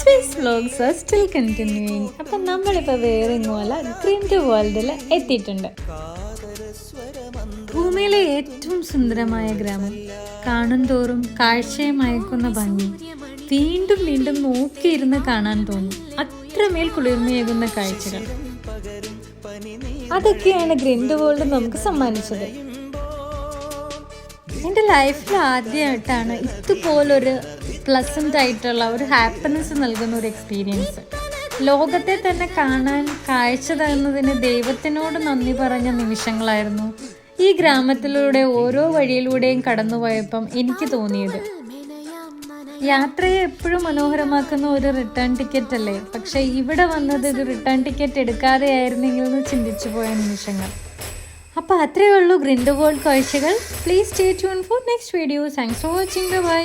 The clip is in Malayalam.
Swiss vlogs are still continuing. അപ്പം നമ്മളിപ്പോൾ വേറെ ഇങ്ങോല ഗ്രിൻഡ് വേൾഡിൽ എത്തിയിട്ടുണ്ട്. ഭൂമിയിലെ ഏറ്റവും സുന്ദരമായ ഗ്രാമം, കാണും തോറും കാഴ്ചയെ മയക്കുന്ന ഭംഗി, വീണ്ടും വീണ്ടും നോക്കിയിരുന്ന് കാണാൻ തോന്നും. അത്രമേൽ കുളിർമയേകുന്ന കാഴ്ചകൾ, അതൊക്കെയാണ് ഗ്രിൻഡ് വേൾഡ് നമുക്ക് സമ്മാനിച്ചത്. എൻ്റെ ലൈഫിൽ ആദ്യമായിട്ടാണ് ഇതുപോലൊരു പ്ലസൻ്റ് ആയിട്ടുള്ള ഒരു ഹാപ്പിനെസ് നൽകുന്ന ഒരു എക്സ്പീരിയൻസ്. ലോകത്തെ തന്നെ കാണാൻ കാഴ്ച തന്നതിന് ദൈവത്തിനോട് നന്ദി പറഞ്ഞ നിമിഷങ്ങളായിരുന്നു ഈ ഗ്രാമത്തിലൂടെ ഓരോ വഴിയിലൂടെയും കടന്നുപോയപ്പം എനിക്ക് തോന്നിയത്. യാത്രയെ എപ്പോഴും മനോഹരമാക്കുന്ന ഒരു റിട്ടേൺ ടിക്കറ്റ് അല്ലേ, പക്ഷേ ഇവിടെ വന്നത് ഒരു റിട്ടേൺ ടിക്കറ്റ് എടുക്കാതെ ആയിരുന്നെങ്കിൽ എന്ന് ചിന്തിച്ചു പോയ നിമിഷങ്ങൾ. അപ്പോൾ അത്രയേ ഉള്ളൂ ഗ്രിൻഡ് വേൾഡ് കാഴ്ചകൾ. Please stay tune for next video. Thanks for watching. By.